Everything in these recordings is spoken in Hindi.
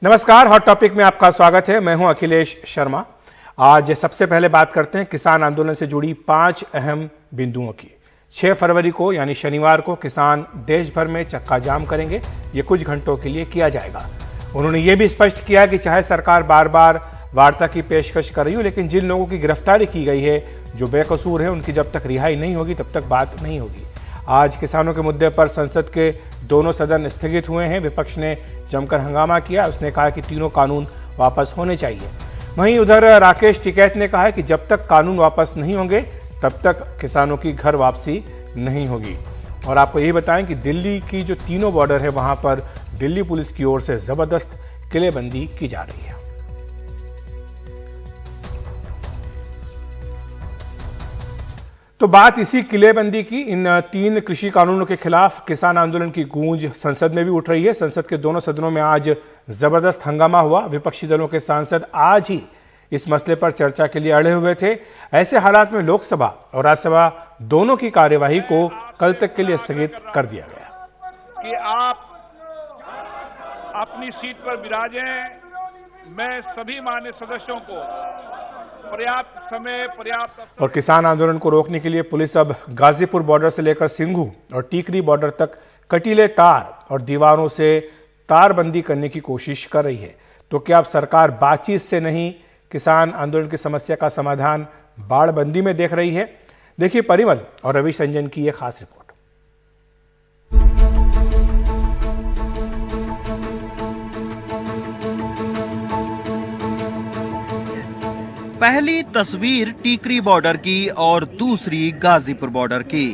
नमस्कार, हॉट टॉपिक में आपका स्वागत है। मैं हूं अखिलेश शर्मा। आज सबसे पहले बात करते हैं किसान आंदोलन से जुड़ी 5 अहम बिंदुओं की। 6 फरवरी को यानी शनिवार को किसान देश भर में चक्का जाम करेंगे। ये कुछ घंटों के लिए किया जाएगा। उन्होंने ये भी स्पष्ट किया कि चाहे सरकार बार बार वार्ता की पेशकश कर रही हो, लेकिन जिन लोगों की गिरफ्तारी की गई है, जो बेकसूर है, उनकी जब तक रिहाई नहीं होगी तब तक बात नहीं होगी। आज किसानों के मुद्दे पर संसद के दोनों सदन स्थगित हुए हैं। विपक्ष ने जमकर हंगामा किया। उसने कहा कि तीनों कानून वापस होने चाहिए। वहीं उधर राकेश टिकैत ने कहा कि जब तक कानून वापस नहीं होंगे तब तक किसानों की घर वापसी नहीं होगी। और आपको यही बताएं कि दिल्ली की जो तीनों बॉर्डर है, वहां पर दिल्ली पुलिस की ओर से जबरदस्त किलेबंदी की जा रही है। तो बात इसी किलेबंदी की। इन 3 कृषि कानूनों के खिलाफ किसान आंदोलन की गूंज संसद में भी उठ रही है। संसद के दोनों सदनों में आज जबरदस्त हंगामा हुआ। विपक्षी दलों के सांसद आज ही इस मसले पर चर्चा के लिए अड़े हुए थे। ऐसे हालात में लोकसभा और राज्यसभा दोनों की कार्यवाही को कल तक के लिए स्थगित कर दिया गया। कि आप अपनी सीट पर विराजें। मैं सभी माननीय सदस्यों को पर्याप्त समय और किसान आंदोलन को रोकने के लिए पुलिस अब गाजीपुर बॉर्डर से लेकर सिंघू और टीकरी बॉर्डर तक कटीले तार और दीवारों से तारबंदी करने की कोशिश कर रही है। तो क्या अब सरकार बातचीत से नहीं किसान आंदोलन की समस्या का समाधान बाड़बंदी में देख रही है? देखिए परिमल और रवि संजन की यह खास रिपोर्ट। पहली तस्वीर टीकरी बॉर्डर की और दूसरी गाजीपुर बॉर्डर की।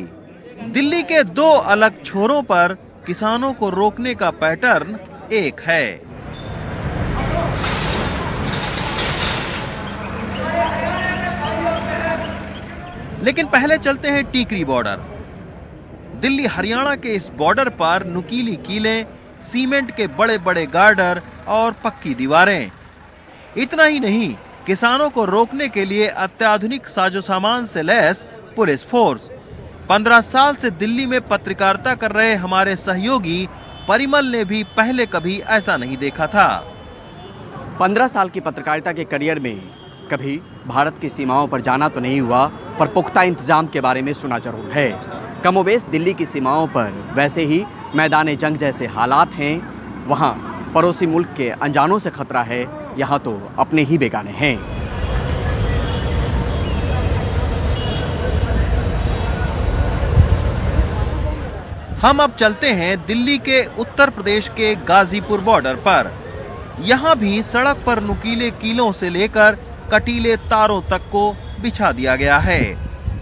दिल्ली के 2 अलग छोरों पर किसानों को रोकने का पैटर्न एक है। लेकिन पहले चलते हैं टीकरी बॉर्डर। दिल्ली हरियाणा के इस बॉर्डर पर नुकीली कीलें, सीमेंट के बड़े बड़े गार्डर और पक्की दीवारें। इतना ही नहीं, किसानों को रोकने के लिए अत्याधुनिक साजोसामान से लैस पुलिस फोर्स। 15 साल से दिल्ली में पत्रकारिता कर रहे हमारे सहयोगी परिमल ने भी पहले कभी ऐसा नहीं देखा था। 15 साल की पत्रकारिता के करियर में कभी भारत की सीमाओं पर जाना तो नहीं हुआ, पर पुख्ता इंतजाम के बारे में सुना जरूर है। कमोबेश दिल्ली की सीमाओं पर वैसे ही मैदान जंग जैसे हालात हैं। वहां पड़ोसी मुल्क के अनजानों से खतरा है, यहाँ तो अपने ही बेगाने हैं। हम अब चलते हैं दिल्ली के उत्तर प्रदेश के गाजीपुर बॉर्डर पर। यहाँ भी सड़क पर नुकीले कीलों से लेकर कटीले तारों तक को बिछा दिया गया है।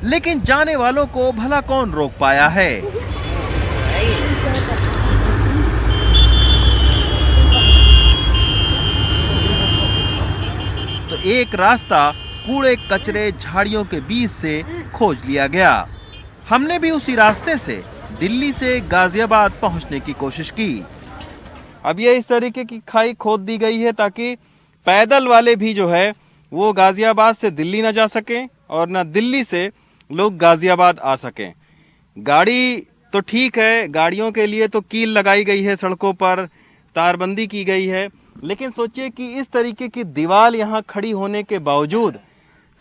लेकिन जाने वालों को भला कौन रोक पाया है? तो एक रास्ता कूड़े कचरे झाड़ियों के बीच से खोज लिया गया। हमने भी उसी रास्ते से दिल्ली से गाजियाबाद पहुंचने की कोशिश की। अब ये इस तरीके की खाई खोद दी गई है ताकि पैदल वाले भी जो है वो गाजियाबाद से दिल्ली ना जा सकें और ना दिल्ली से लोग गाजियाबाद आ सकें। गाड़ी तो ठीक है, गाड़ियों के लिए तो कील लगाई गई है, सड़कों पर तारबंदी की गई है। लेकिन सोचिए कि इस तरीके की दीवार यहाँ खड़ी होने के बावजूद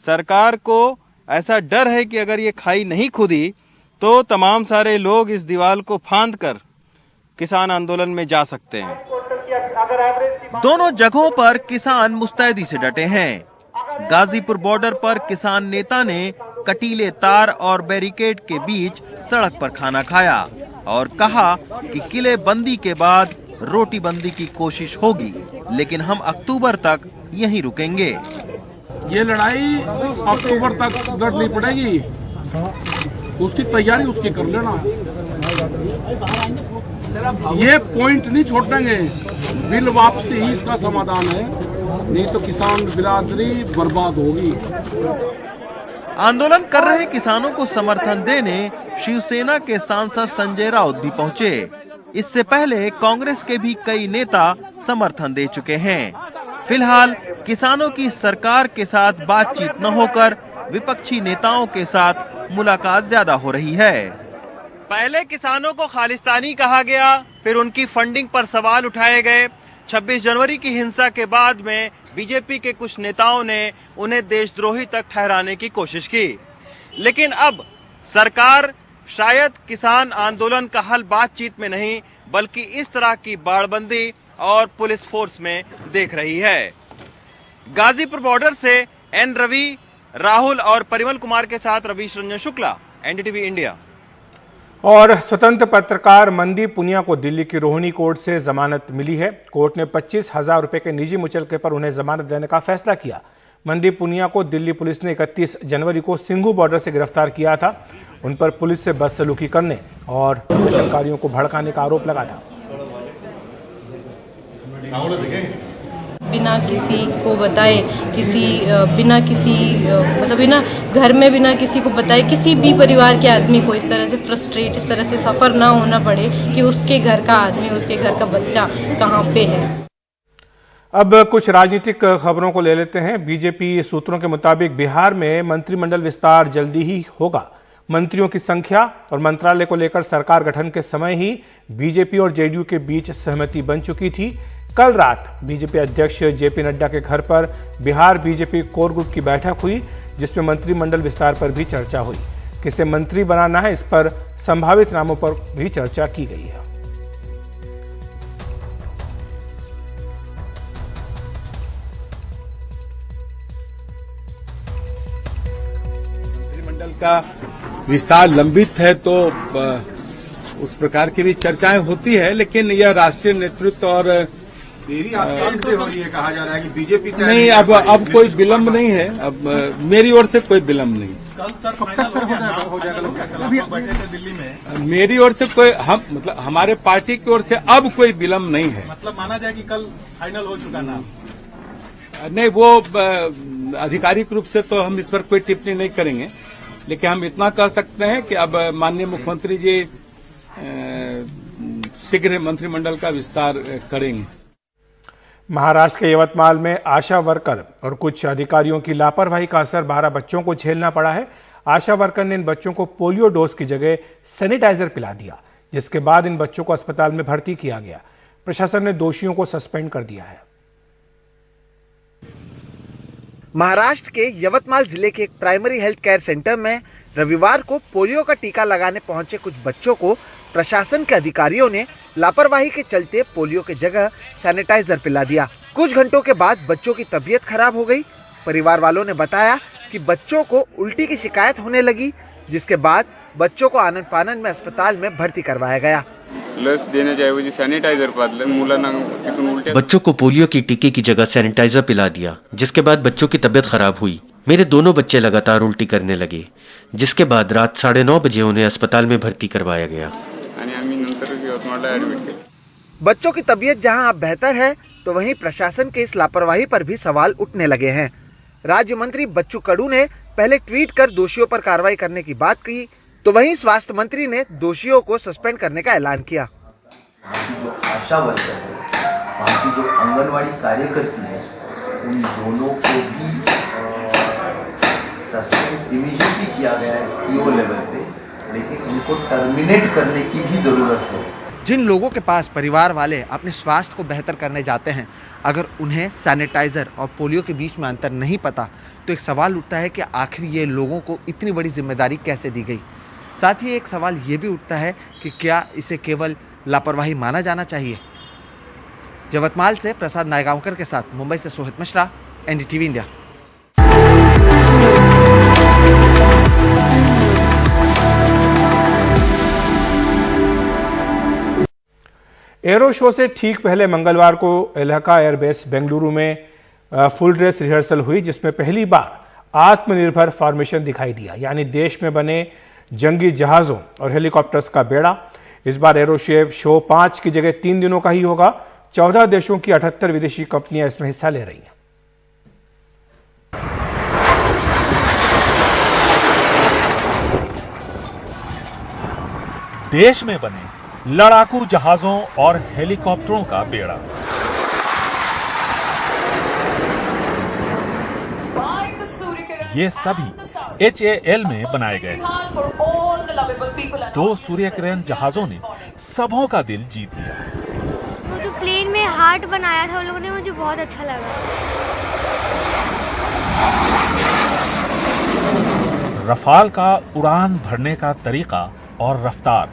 सरकार को ऐसा डर है कि अगर ये खाई नहीं खुदी तो तमाम सारे लोग इस दीवार को फांद कर किसान आंदोलन में जा सकते हैं। दोनों जगहों पर किसान मुस्तैदी से डटे हैं। गाजीपुर बॉर्डर पर किसान नेता ने कटीले तार और बैरिकेड के बीच सड़क पर खाना खाया और कहा कि किले बंदी के बाद रोटी बंदी की कोशिश होगी, लेकिन हम अक्टूबर तक यहीं रुकेंगे। ये लड़ाई अक्टूबर तक लड़नी पड़ेगी, उसकी तैयारी उसकी कर लेना। ये पॉइंट नहीं छोड़ेंगे, बिल वापसी ही इसका समाधान है, नहीं तो किसान बिरादरी बर्बाद होगी। आंदोलन कर रहे किसानों को समर्थन देने शिवसेना के सांसद संजय राउत भी पहुंचे। इससे पहले कांग्रेस के भी कई नेता समर्थन दे चुके हैं। फिलहाल किसानों की सरकार के साथ बातचीत न होकर विपक्षी नेताओं के साथ मुलाकात ज्यादा हो रही है। पहले किसानों को खालिस्तानी कहा गया, फिर उनकी फंडिंग पर सवाल उठाए गए, 26 जनवरी की हिंसा के बाद में बीजेपी के कुछ नेताओं ने उन्हें देशद्रोही तक ठहराने की कोशिश की, लेकिन अब सरकार शायद किसान आंदोलन का हल बातचीत में नहीं बल्कि इस तरह की बाड़बंदी और पुलिस फोर्स में देख रही है। गाजीपुर बॉर्डर से एन रवि, राहुल और परिमल कुमार के साथ रवीश रंजन शुक्ला, एनडीटीवी इंडिया। और स्वतंत्र पत्रकार मनदीप पुनिया को दिल्ली की रोहिणी कोर्ट से जमानत मिली है। कोर्ट ने 25,000 रुपए के निजी मुचलके पर उन्हें जमानत देने का फैसला किया। मनदीप पुनिया को दिल्ली पुलिस ने 31 जनवरी को सिंघू बॉर्डर से गिरफ्तार किया था। उन पर पुलिस से बदसलूकी करने और प्रदर्शनकारियों को भड़काने का आरोप लगा था। बिना किसी को बताए, बिना घर में बिना किसी को बताए किसी भी परिवार के आदमी को इस तरह से फ्रस्ट्रेट, इस तरह से सफ़र ना होना पड़े कि उसके घर का आदमी, उसके घर का बच्चा कहाँ पे है। अब कुछ राजनीतिक खबरों को ले लेते हैं। बीजेपी सूत्रों के मुताबिक बिहार में मंत्रिमंडल विस्तार जल्दी ही होगा। मंत्रियों की संख्या और मंत्रालय को लेकर सरकार गठन के समय ही बीजेपी और जेडीयू के बीच सहमति बन चुकी थी। कल रात बीजेपी अध्यक्ष जेपी नड्डा के घर पर बिहार बीजेपी कोर ग्रुप की बैठक हुई, जिसमें मंत्रिमंडल विस्तार पर भी चर्चा हुई। किसे मंत्री बनाना है, इस पर संभावित नामों पर भी चर्चा की गई है। मंत्रिमंडल का विस्तार लंबित है तो उस प्रकार की भी चर्चाएं होती है, लेकिन यह राष्ट्रीय नेतृत्व और कहा जा रहा है कि बीजेपी नहीं, अब कोई विलंब नहीं है। अब मेरी ओर से कोई विलंब नहीं। दिल्ली में मेरी ओर से कोई हमारे पार्टी की ओर से अब कोई विलंब नहीं है। मतलब माना जाए कि कल फाइनल हो चुका नाम? नहीं, वो आधिकारिक रूप से तो हम इस पर कोई टिप्पणी नहीं करेंगे, लेकिन हम इतना कह सकते हैं कि अब माननीय मुख्यमंत्री जी शीघ्र मंत्रिमंडल का विस्तार करेंगे। महाराष्ट्र के यवतमाल में आशा वर्कर और कुछ अधिकारियों की लापरवाही का असर 12 बच्चों को झेलना पड़ा है। आशा वर्कर ने इन बच्चों को पोलियो डोज की जगह सैनिटाइजर पिला दिया, जिसके बाद इन बच्चों को अस्पताल में भर्ती किया गया। प्रशासन ने दोषियों को सस्पेंड कर दिया है। महाराष्ट्र के यवतमाल जिले के एक प्राइमरी हेल्थ केयर सेंटर में रविवार को पोलियो का टीका लगाने पहुंचे कुछ बच्चों को प्रशासन के अधिकारियों ने लापरवाही के चलते पोलियो की जगह सैनिटाइजर पिला दिया। कुछ घंटों के बाद बच्चों की तबीयत खराब हो गई। परिवार वालों ने बताया कि बच्चों को उल्टी की शिकायत होने लगी, जिसके बाद बच्चों को आनंद फानंद में अस्पताल में भर्ती करवाया गया। लस देण्याच्या सॅनिटायझर पाजलं मुलांना, तिथून उलट्या। बच्चों को पोलियो की टीके की जगह सैनिटाइजर पिला दिया, जिसके बाद बच्चों की तबीयत खराब हुई। मेरे दोनों बच्चे लगातार उल्टी करने लगे, जिसके बाद रात 9:30 बजे उन्हें अस्पताल में भर्ती करवाया गया। बच्चों की तबीयत जहां अब बेहतर है, तो वहीं प्रशासन के इस लापरवाही पर भी सवाल उठने लगे हैं। राज्य मंत्री बच्चू कडू ने पहले ट्वीट कर दोषियों पर कार्रवाई करने की बात कही, तो वहीं स्वास्थ्य मंत्री ने दोषियों को सस्पेंड करने का ऐलान किया। जो आशा वर्कर है, वहाँ की जो आंगनवाड़ी कार्यकर्ती है, उन दोनों को भी सस्पेंड इमीडिएटली किया गया है सीओ लेवल पे, लेकिन उनको टर्मिनेट करने की भी जरूरत है। जिन लोगों के पास परिवार वाले अपने स्वास्थ्य को बेहतर करने जाते हैं, अगर उन्हें सैनिटाइजर और पोलियो के बीच में अंतर नहीं पता, तो एक सवाल उठता है कि आखिर ये लोगों को इतनी बड़ी जिम्मेदारी कैसे दी गई। साथ ही एक सवाल ये भी उठता है कि क्या इसे केवल लापरवाही माना जाना चाहिए। यवतमाल से प्रसाद नायगांवकर के साथ मुंबई से Sohit Mishra, NDTV India. Arrow show से ठीक पहले मंगलवार को इलाका एयरबेस बेंगलुरु में फुल ड्रेस रिहर्सल हुई, जिसमें पहली बार आत्मनिर्भर फॉर्मेशन दिखाई दिया, यानी देश में बने जंगी जहाजों और हेलीकॉप्टर्स का बेड़ा। इस बार एरो शो 5 की जगह 3 दिनों का ही होगा। 14 देशों की 78 विदेशी कंपनियां इसमें हिस्सा ले रही हैं। देश में बने लड़ाकू जहाजों और हेलीकॉप्टरों का बेड़ा। ये सभी HAL में बनाए गए हैं। 2 सूर्य किरण जहाजों ने सबों का दिल जीत लिया। वो जो प्लेन में आर्ट बनाया था उन लोगों ने, मुझे बहुत अच्छा लगा। रफाल का उड़ान भरने का तरीका और रफ्तार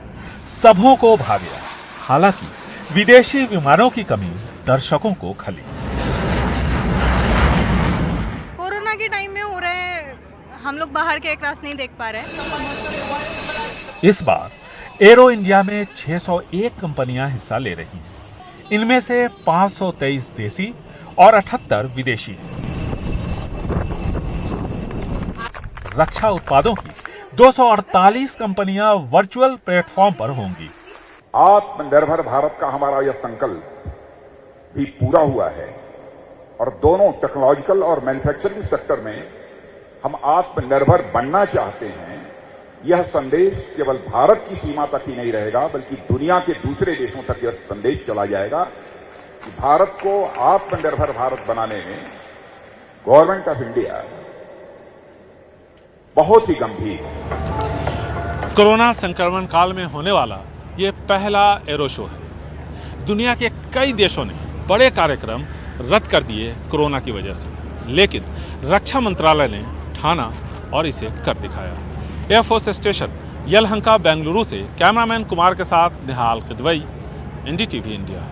सबों को भा गया। हालांकि विदेशी विमानों की कमी दर्शकों को खली। कोरोना के टाइम में हो रहे हैं, हम लोग बाहर के एयरक्राफ्ट नहीं देख पा रहे हैं। इस बार एरो इंडिया में 601 कंपनियां हिस्सा ले रही हैं। इनमें से 523 देसी और 78 विदेशी हैं। रक्षा उत्पादों की 248 कंपनियां वर्चुअल प्लेटफॉर्म पर होंगी। आत्मनिर्भर भारत का हमारा यह संकल्प भी पूरा हुआ है और दोनों टेक्नोलॉजिकल और मैन्युफैक्चरिंग सेक्टर में हम आत्मनिर्भर बनना चाहते हैं। यह संदेश केवल भारत की सीमा तक ही नहीं रहेगा, बल्कि दुनिया के दूसरे देशों तक यह संदेश चला जाएगा कि भारत को आत्मनिर्भर भारत बनाने में गवर्नमेंट ऑफ इंडिया बहुत ही गंभीर है। कोरोना संक्रमण काल में होने वाला ये पहला एरो शो है। दुनिया के कई देशों ने बड़े कार्यक्रम रद्द कर दिए कोरोना की वजह से, लेकिन रक्षा मंत्रालय ने ठाना और इसे कर दिखाया। एयरफोर्स स्टेशन यलहंका बेंगलुरु से कैमरामैन कुमार के साथ निहाल किदवई, एनडीटीवी इंडिया।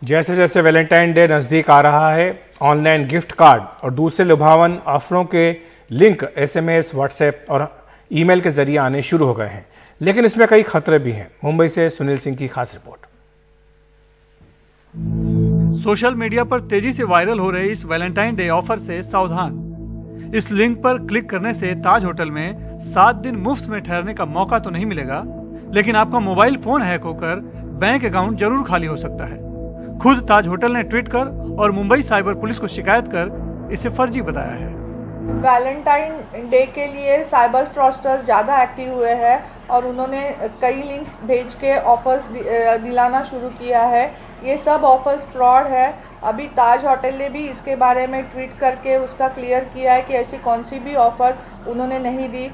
जैसे जैसे वैलेंटाइन डे नजदीक आ रहा है, ऑनलाइन गिफ्ट कार्ड और दूसरे लुभावन ऑफरों के लिंक एसएमएस, व्हाट्सएप और ईमेल के जरिए आने शुरू हो गए हैं, लेकिन इसमें कई खतरे भी हैं। मुंबई से सुनील सिंह की खास रिपोर्ट। सोशल मीडिया पर तेजी से वायरल हो रहे इस वैलेंटाइन डे ऑफर से सावधान। इस लिंक पर क्लिक करने से ताज होटल में 7 दिन मुफ्त में ठहरने का मौका तो नहीं मिलेगा, लेकिन आपका मोबाइल फोन हैक होकर बैंक अकाउंट जरूर खाली हो सकता है। खुद ताज होटल ने ट्वीट कर और मुंबई साइबर पुलिस को शिकायत कर इसे फर्जी बताया है। वैलेंटाइन डे के लिए साइबर फ्रॉडस्टर्स ज़्यादा एक्टिव हुए हैं और उन्होंने कई लिंक्स भेज के ऑफर्स दिलाना शुरू किया है। ये सब ऑफर्स फ्रॉड है। अभी ताज होटल ने भी इसके बारे में ट्वीट करके उसका क्लियर किया है कि ऐसी कौन सी भी ऑफर उन्होंने नहीं दी।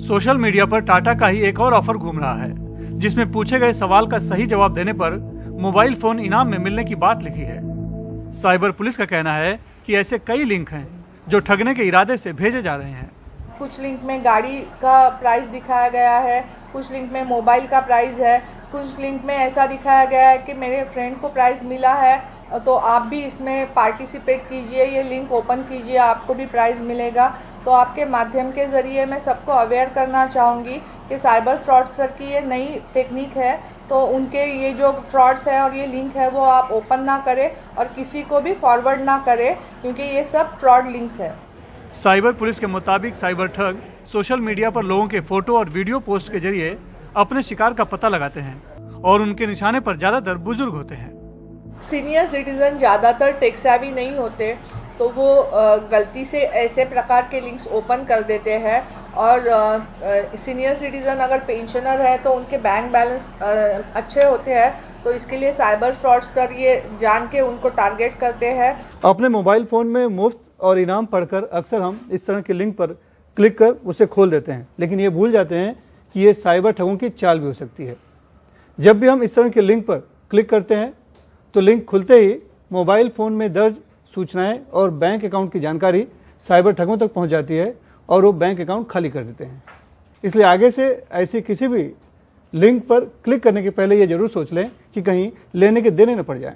सोशल मीडिया पर टाटा का ही एक और ऑफर घूम रहा है, जिसमें पूछे गए सवाल का सही जवाब देने पर मोबाइल फोन इनाम में मिलने की बात लिखी है। साइबर पुलिस का कहना है कि ऐसे कई लिंक हैं जो ठगने के इरादे से भेजे जा रहे हैं। कुछ लिंक में गाड़ी का प्राइस दिखाया गया है, कुछ लिंक में मोबाइल का प्राइस है, कुछ लिंक में ऐसा दिखाया गया है कि मेरे फ्रेंड को प्राइस मिला है तो आप भी इसमें पार्टिसिपेट कीजिए, ये लिंक ओपन कीजिए, आपको भी प्राइस मिलेगा। तो आपके माध्यम के ज़रिए मैं सबको अवेयर करना चाहूँगी कि साइबर फ्रॉडस्टर की ये नई टेक्निक है, तो उनके ये जो फ्रॉड्स है और ये लिंक है वो आप ओपन ना करें और किसी को भी फॉरवर्ड ना करें, क्योंकि ये सब फ्रॉड लिंक्स है। साइबर पुलिस के मुताबिक साइबर ठग सोशल मीडिया पर लोगों के फोटो और वीडियो पोस्ट के जरिए अपने शिकार का पता लगाते हैं और उनके निशाने पर ज्यादातर बुजुर्ग होते हैं। सीनियर सिटीजन ज़्यादातर टेक सेवी नहीं होते, तो वो गलती से ऐसे प्रकार के लिंक्स ओपन कर देते हैं और सीनियर सिटीजन अगर पेंशनर है तो उनके बैंक बैलेंस अच्छे होते हैं, तो इसके लिए साइबर फ्रॉडस्टर ये जान के उनको टारगेट करते हैं। अपने मोबाइल फोन में मुफ्त और इनाम पढ़कर अक्सर हम इस तरह के लिंक पर क्लिक कर उसे खोल देते हैं, लेकिन ये भूल जाते हैं कि ये साइबर ठगों की चाल भी हो सकती है। जब भी हम इस तरह के लिंक पर क्लिक करते हैं तो लिंक खुलते ही मोबाइल फोन में दर्ज सूचनाएं और बैंक अकाउंट की जानकारी साइबर ठगों तक पहुंच जाती है और वो बैंक अकाउंट खाली कर देते हैं। इसलिए आगे से ऐसी किसी भी लिंक पर क्लिक करने के पहले ये जरूर सोच लें कि कहीं लेने के देने न पड़ जाएं।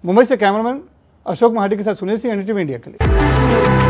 मुंबई से कैमरामैन अशोक महाटी के साथ सुनील सिंह, एनडीटीवी इंडिया के लिए।